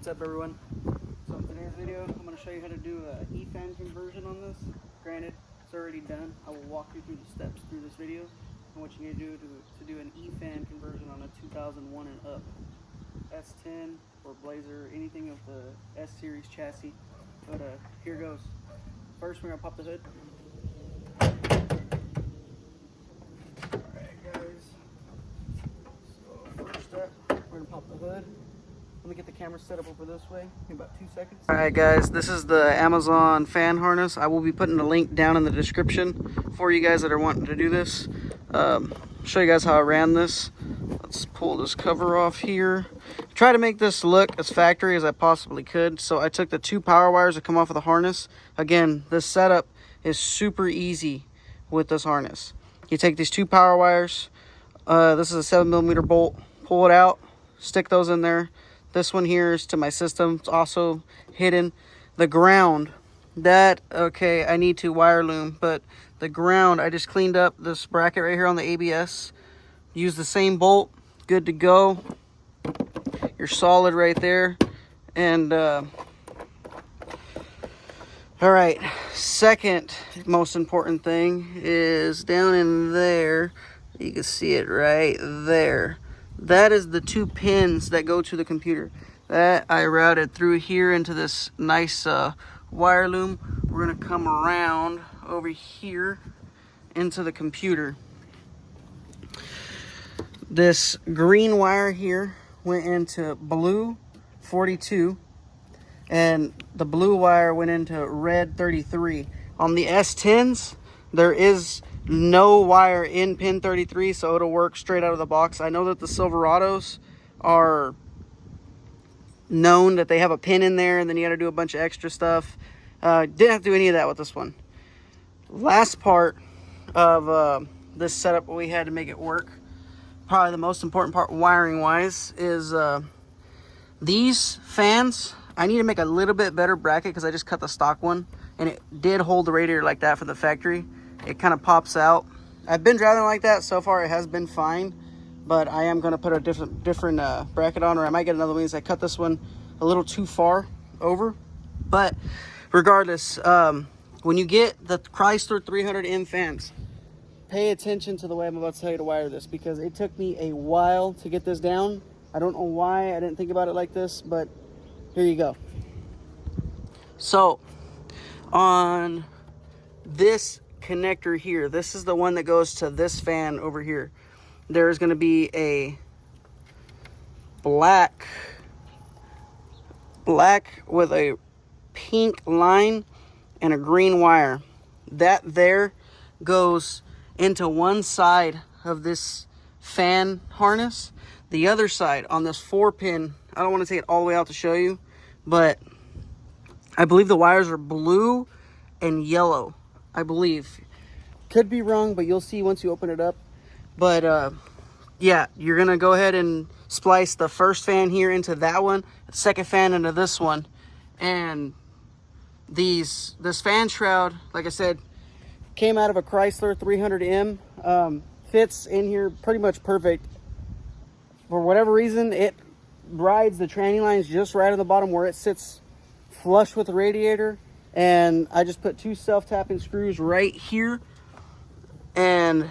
up, everyone? So in today's video, I'm going to show you how to do an E-fan conversion on this. Granted, it's already done. I will walk you through the steps through this video and what you need to do to do an E-fan conversion on a 2001 and up S10 or Blazer, anything of the S series chassis. But here goes. First, we're going to pop the hood. Alright guys, so first up, we're going to pop the hood. Let me get the camera set up over this way. Give me about 2 seconds. Alright guys, this is the Amazon fan harness. I will be putting a link down in the description for you guys that are wanting to do this. Show you guys how I ran this. Let's pull this cover off here. Try to make this look as factory as I possibly could. So I took the 2 power wires that come off of the harness. Again, this setup is super easy with this harness. You take these 2 power wires. This is a 7mm bolt. Pull it out. Stick those in there. This one here is to my system. It's also hidden. The ground, that, okay, I need to wire loom, but the ground, I just cleaned up this bracket right here on the ABS. Use the same bolt. Good to go. You're solid right there. And, all right, second most important thing is down in there. You can see it right there. That is the 2 pins that go to the computer. That I routed through here into this nice wire loom. We're gonna come around over here into the computer. This green wire here went into blue 42, and the blue wire went into red 33. On the S10s, there is no wire in pin 33, so it'll work straight out of the box. I know that the Silverados are known that they have a pin in there and then you got to do a bunch of extra stuff. Didn't have to do any of that with this one. Last part of this setup we had to make it work, probably the most important part wiring wise, is these fans. I need to make a little bit better bracket because I just cut the stock one and it did hold the radiator like that for the factory. It kind of pops out. I've been driving like that. So far it has been fine, but I am going to put a different bracket on, or I might get another one because I cut this one a little too far over. But regardless, when you get the Chrysler 300M fans, pay attention to the way I'm about to tell you to wire this, because it took me a while to get this down. I don't know why I didn't think about it like this, but here you go. So on this connector here, this is the one that goes to this fan over here. There's going to be a black with a pink line and a green wire. That there goes into one side of this fan harness. The other side on this 4-pin, I don't want to take it all the way out to show you, but I believe the wires are blue and yellow. I believe. Could be wrong, but you'll see once you open it up. But yeah, you're gonna go ahead and splice the first fan here into that one, the second fan into this one, and this fan shroud, like I said, came out of a Chrysler 300M. Fits in here pretty much perfect. For whatever reason, it rides the tranny lines just right on the bottom where it sits flush with the radiator. And I just put 2 self-tapping screws right here, and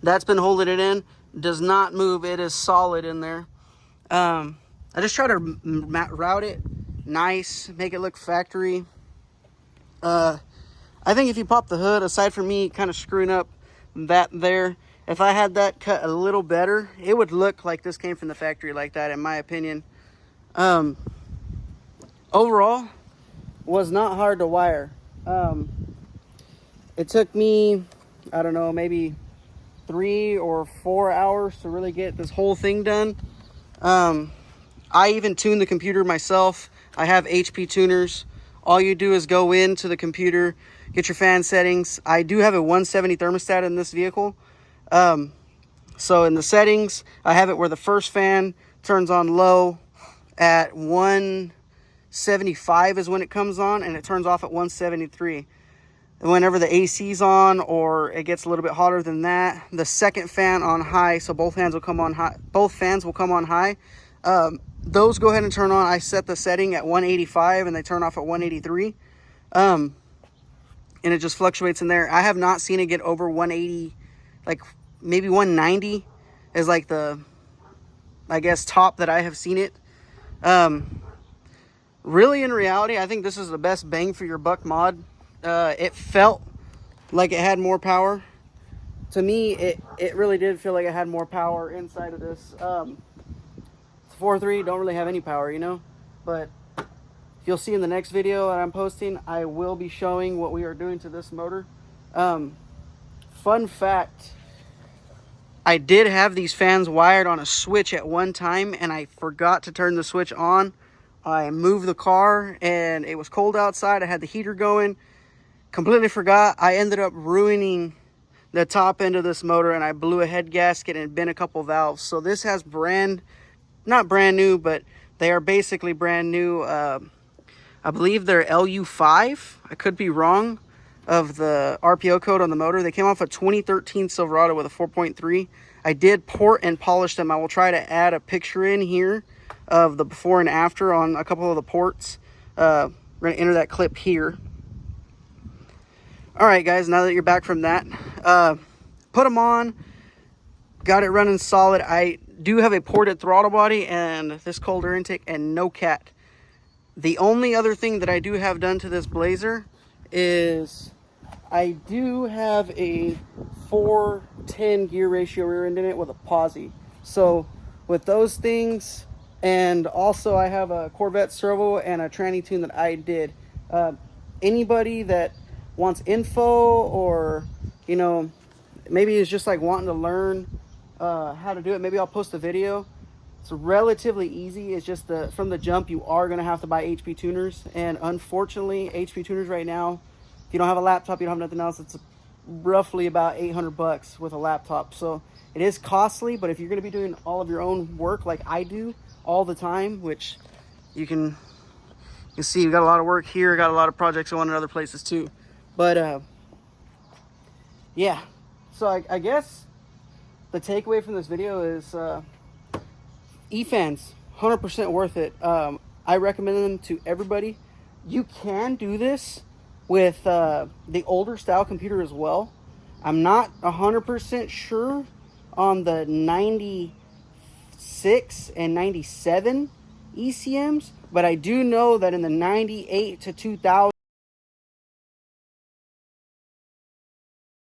that's been holding it in. Does not move. It is solid in there. I just try to route it nice, make it look factory. I think if you pop the hood, aside from me kind of screwing up that there, if I had that cut a little better, it would look like this came from the factory like that, in my opinion. Overall, was not hard to wire. It took me, I don't know, maybe 3 or 4 hours to really get this whole thing done. I even tuned the computer myself. I have HP tuners. All you do is go into the computer, get your fan settings. I do have a 170 thermostat in this vehicle. So in the settings, I have it where the first fan turns on low at 175 is when it comes on, and it turns off at 173. And whenever the AC's on or it gets a little bit hotter than that, the second fan on high, so both fans will come on high. Those go ahead and turn on. I set the setting at 185 and they turn off at 183. And it just fluctuates in there. I have not seen it get over 180, like maybe 190 is like the, I guess, top that I have seen it. Really, in reality, I think this is the best bang for your buck mod. It felt like it had more power. To me, it really did feel like it had more power inside of this. 4.3 don't really have any power, you know, but you'll see in the next video that I'm posting, I will be showing what we are doing to this motor. Fun fact, I did have these fans wired on a switch at one time and I forgot to turn the switch on. I moved the car and it was cold outside. I had the heater going, completely forgot. I ended up ruining the top end of this motor and I blew a head gasket and bent a couple valves. So this has not brand new, but they are basically brand new. I believe they're LU5. I could be wrong of the RPO code on the motor. They came off a 2013 Silverado with a 4.3. I did port and polish them. I will try to add a picture in here of the before and after on a couple of the ports. We're going to enter that clip here. All right, guys, now that you're back from that, put them on. Got it running solid. I do have a ported throttle body and this cold air intake and no cat. The only other thing that I do have done to this Blazer is I do have a 4:10 gear ratio rear end in it with a posi. So with those things, and also I have a Corvette servo and a tranny tune that I did. Anybody that wants info, or you know, maybe is just like wanting to learn how to do it, maybe I'll post a video. It's relatively easy. It's just from the jump you are going to have to buy HP tuners, and unfortunately HP tuners right now, if you don't have a laptop, you don't have nothing else, it's roughly about 800 bucks with a laptop. So it is costly, but if you're going to be doing all of your own work like I do all the time, which you can see, you got a lot of work here, got a lot of projects going in other places too, but yeah. So I guess the takeaway from this video is E-fans, 100% worth it. I recommend them to everybody. You can do this with the older style computer as well. I'm not 100% sure on the 96 and 97 ECMs, but I do know that in the 98 to 2000